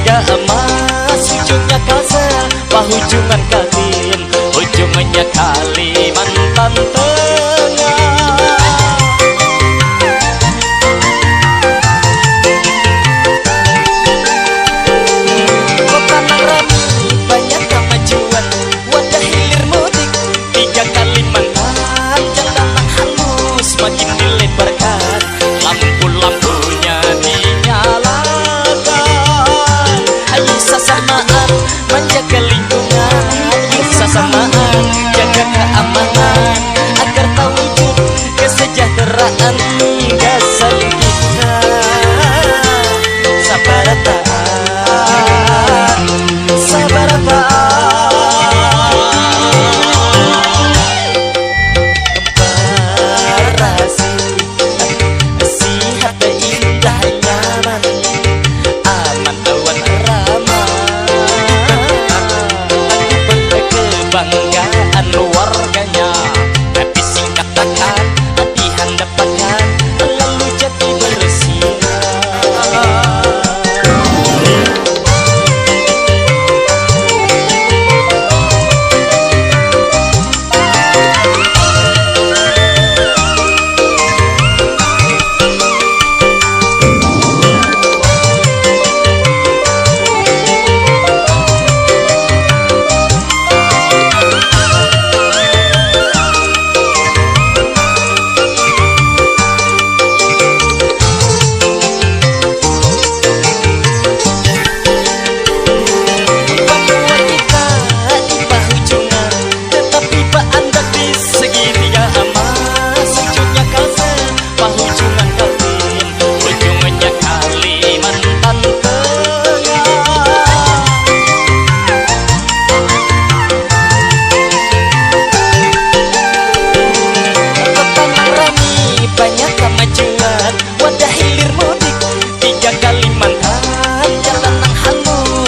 segitiga emas, ujungnya Kalsel, pahujungan Kaltim, ujungnya Kalimantan Tengah. Kota Rami banyak kemajuan, wadah hilir mudik, tiga Kalimantan, jalanan halus makin dilebarkan, lampu-lampunya dinyalakan. Ayo sasamaan menjaga lingkungan, ayo sasamaan jaga keamanan, agar terwujud kesejahteraan gasan kita. Sabarata, sabarata, Embarasi, sihat indah nyaman, aman awan ramah, kebanggaan warganya. Tapi singkat takkan dihadapkan, lalu jadi bersinar.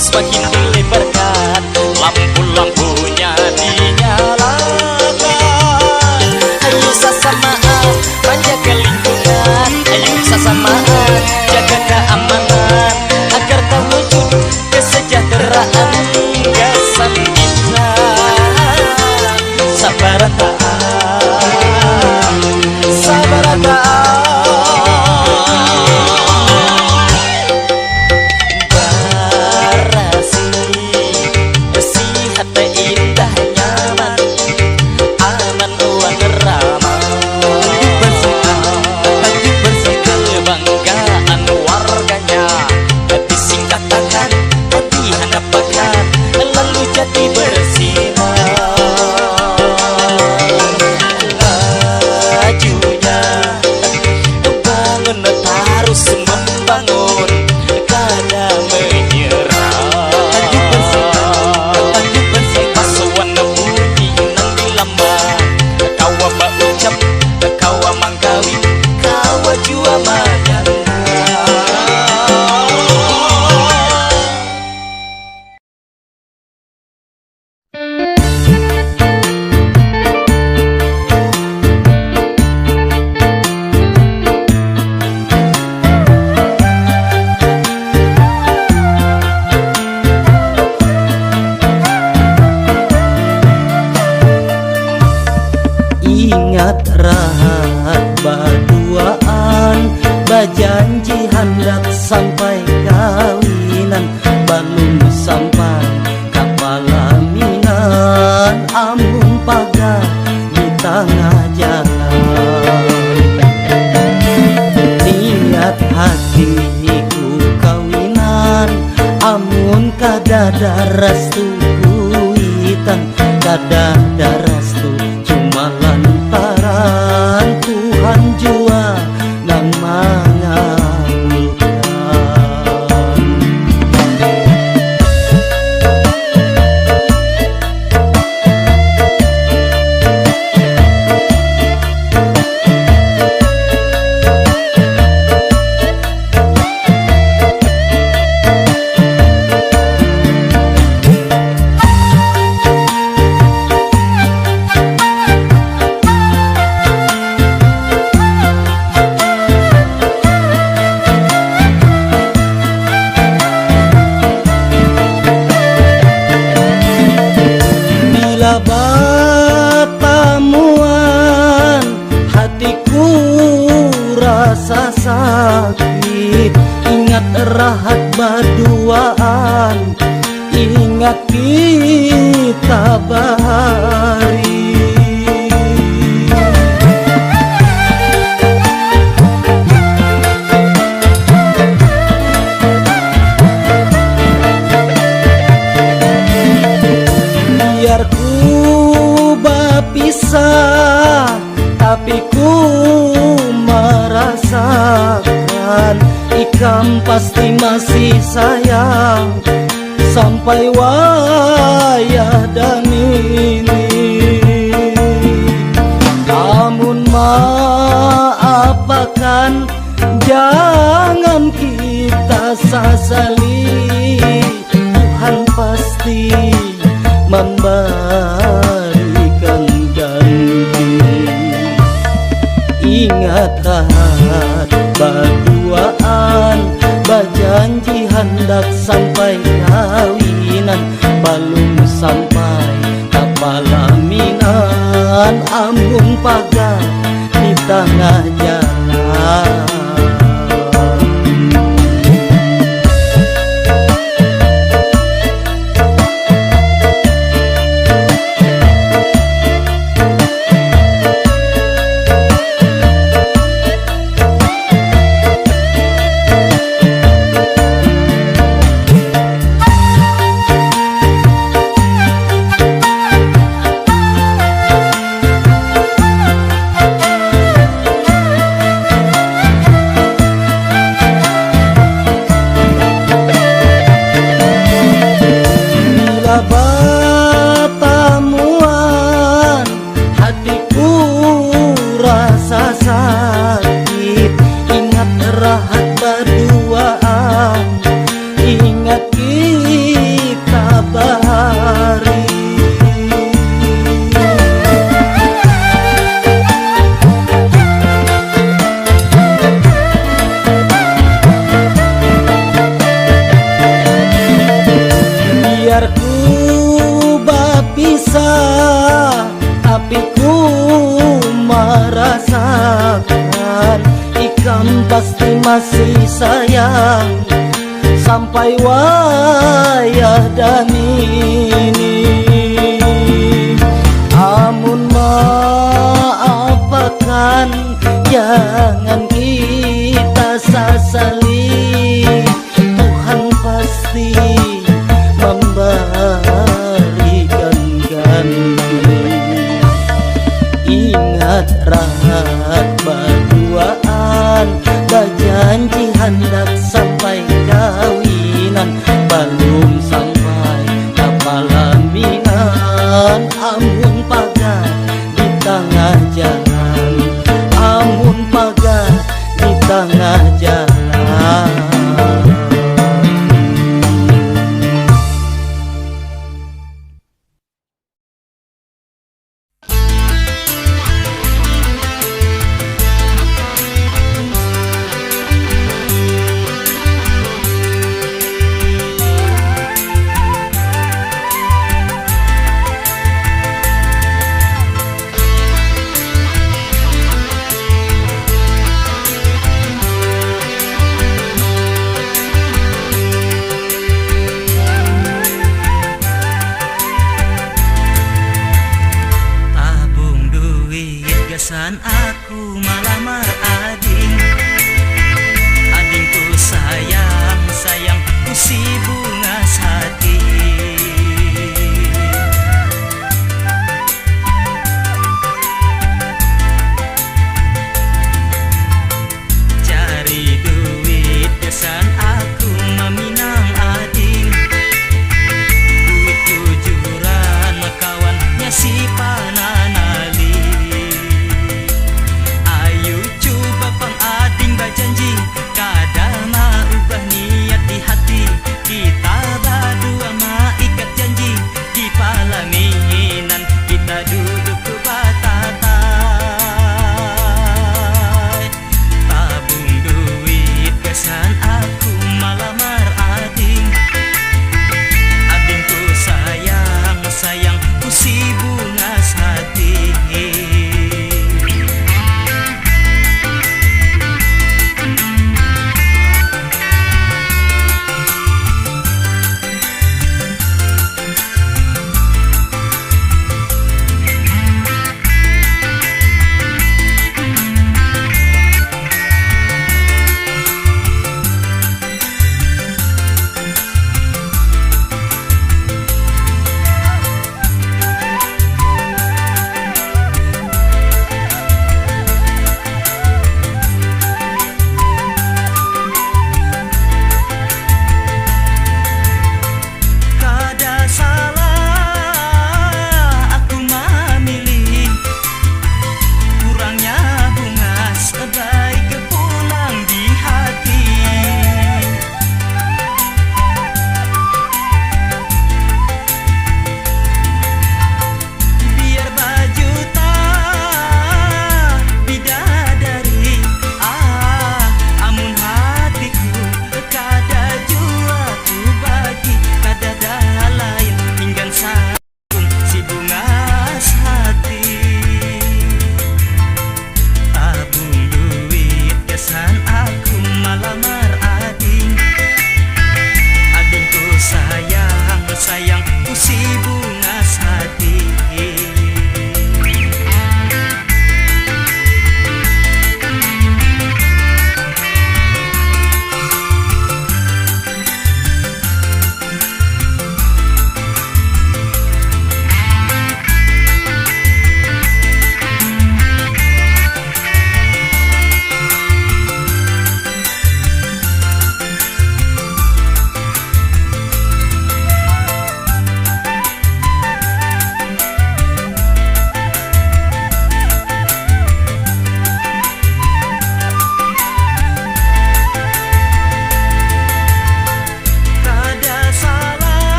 Semakin dilebarkan, lampu-lampunya dinyalakan. Ayo sasamaan menjaga lingkungan, ayo sasamaan jaga keamanan, agar terwujud kesejahteraan gasan kita. Sabarata, sabarata, indah nyaman, aman awan ramah, kebanggaan warganya. Tapi singkat takkan dihadapkan, lalu jadi bersinar. Lajunya bangun terus membangun, kada menyerah. Kawa manggawi, kawa jua manyana. Ingat rahat baduaan, bajanji hendak sampai kawinan, belum sampai kapalaminan, amun pagar di tengah jalan. Niat hatiku kawinan, amun kada restu kuitan, kada restu cuma lantaran Tuhan jua nang mengabulkan. rasa sakit. Ingat rahat berduaan, ingat kita bahari. Biar ku berpisah, tapi ku merasakan ikam pasti masih sayang sampai wayah dan ini. Amun maapakan, jangan kita sasali. Tuhan pasti memberikan ganti. Ingat rahat berduaan, berjanji hendak sampai kawinan. Belum sampai kapalaminan, amun pagar di tengah jalan. Batamuan hatiku rasa sakit. Ingat rahat berduaan, ingat kita bahari. Biar ku berpisah, tapi ku merasakan ikam pasti masih sayang sampai wayah dan ini. Amun maapakan, jangan kita sasali. Tuhan pasti memberikan ganti. Ingat rahat berduaan, berjanji hendak sampai kawinan. Belum sampai kapalaminan, amun pagar di tengah jalan. Amun pagar di tengah jalan.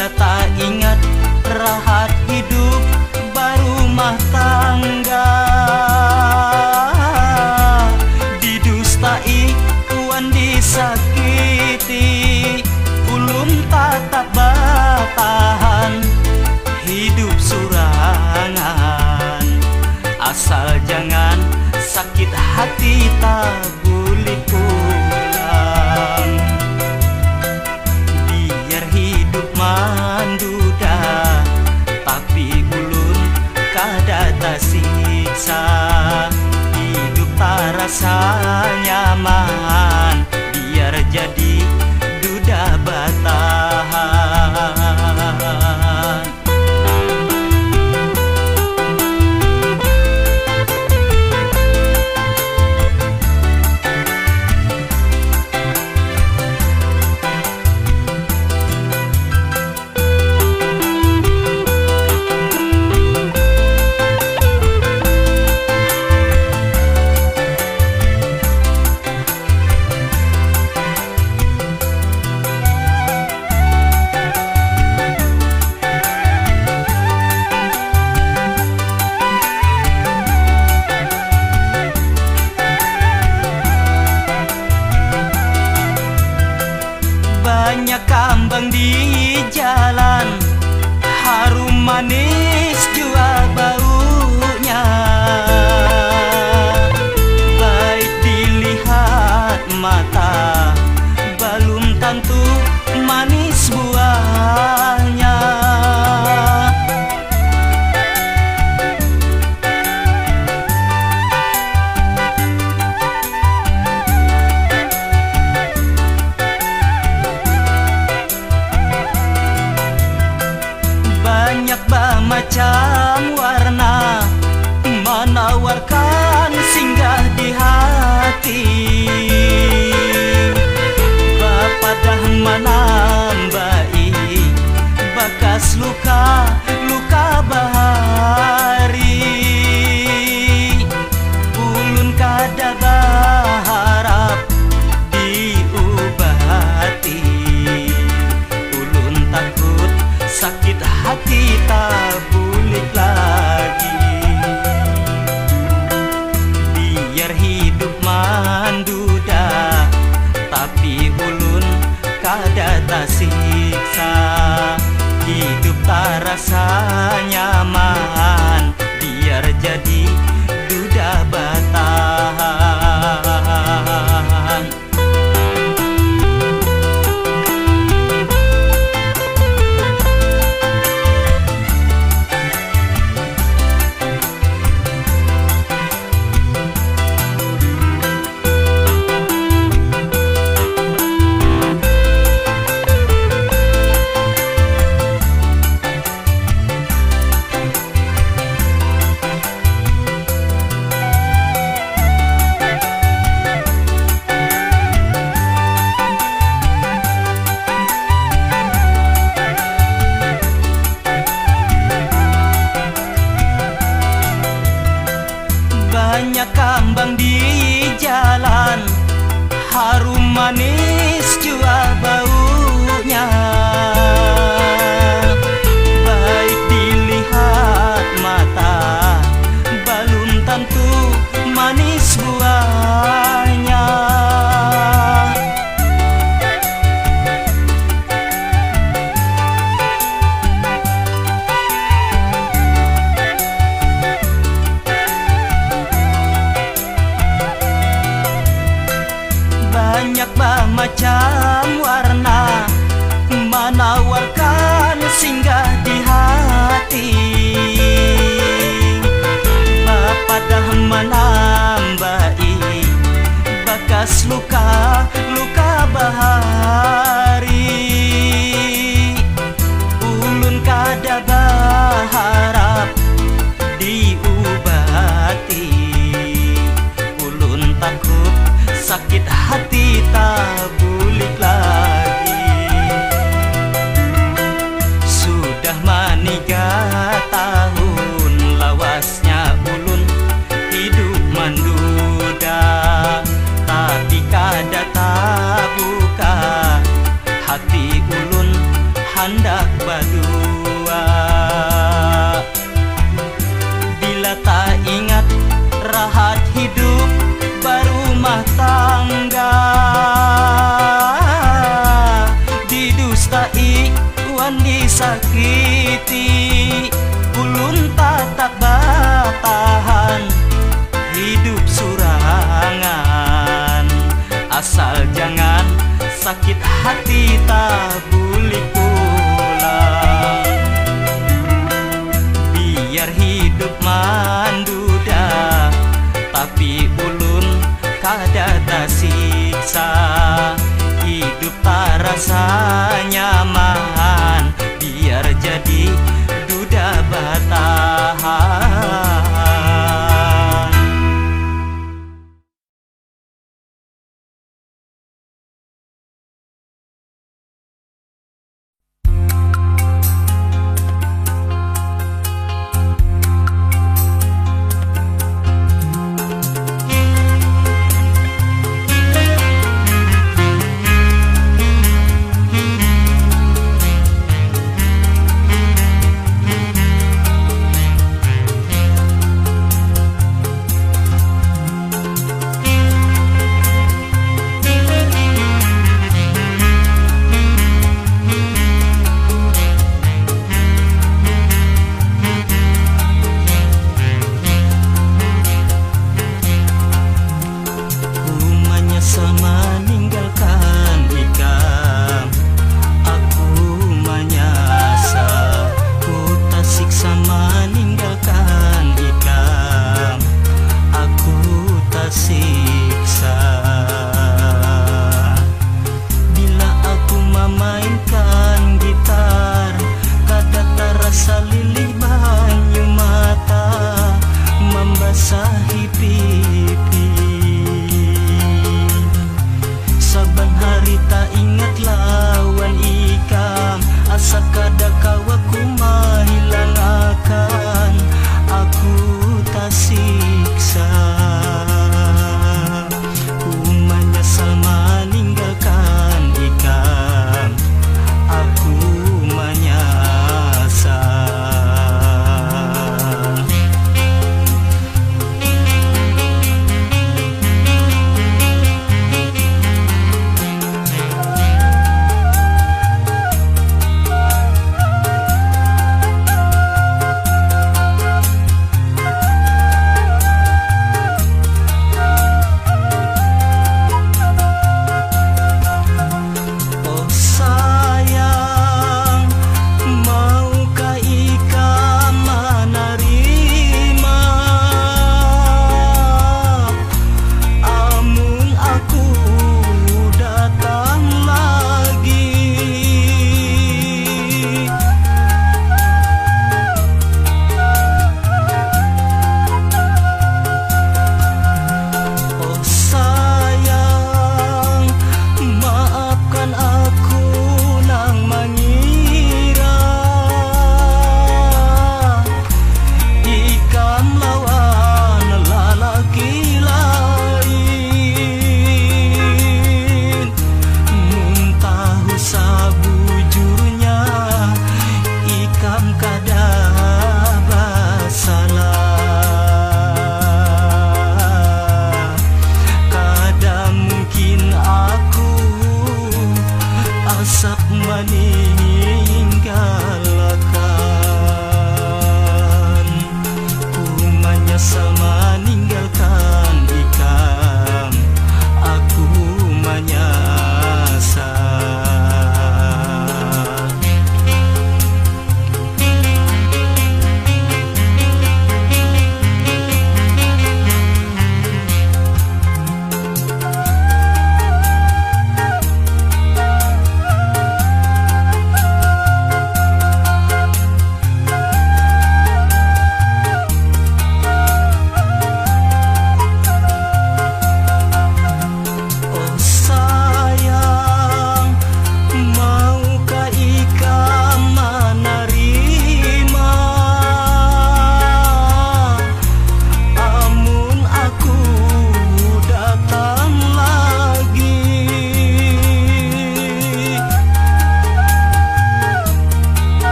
bila tak ingat rahat hidup berumah tangga. Didustai, tuan disakiti, ulun tak bertahan hidup surangan. Asal jangan sakit hati tak boleh pulang. Biar hidup manduda, tapi ulun kada tersiksa. Hidup tak rasa nyaman, biar jadi duda bertahan. Banyak kambang di jalan, harum manis jua baunya. Baik dilihat mata, belum tentu manis buahnya. Banyak macam warna menawarkan singgah di hati. Bapadah menambai bekas luka bahari. Ulun kada berharap diobati, ulun takut sakit hati tak boleh lagi. Biar hidup manduda, tapi ulun kada tersiksa. Hidup tak rasa nyaman, biar jadi duda bertahan. Banyak kambang di jalan, harum manis jua baunya. Baik dilihat mata, belum tentu manis buahnya. Banyak macam warna menawarkan singgah di hati. Bapadah menambai bekas luka bahari. Ulun kada berharap diobati, ulun takut sakit hati tak boleh lagi. Sudah maniga tahun lawasnya ulun hidup manduda, tapi kada tak buka hati ulun handak badua. Bila tak ingat rahat hidup berumah tangga, didustai wan disakiti, ulun tak batahan hidup surangan. Asal jangan sakit hati tak bulik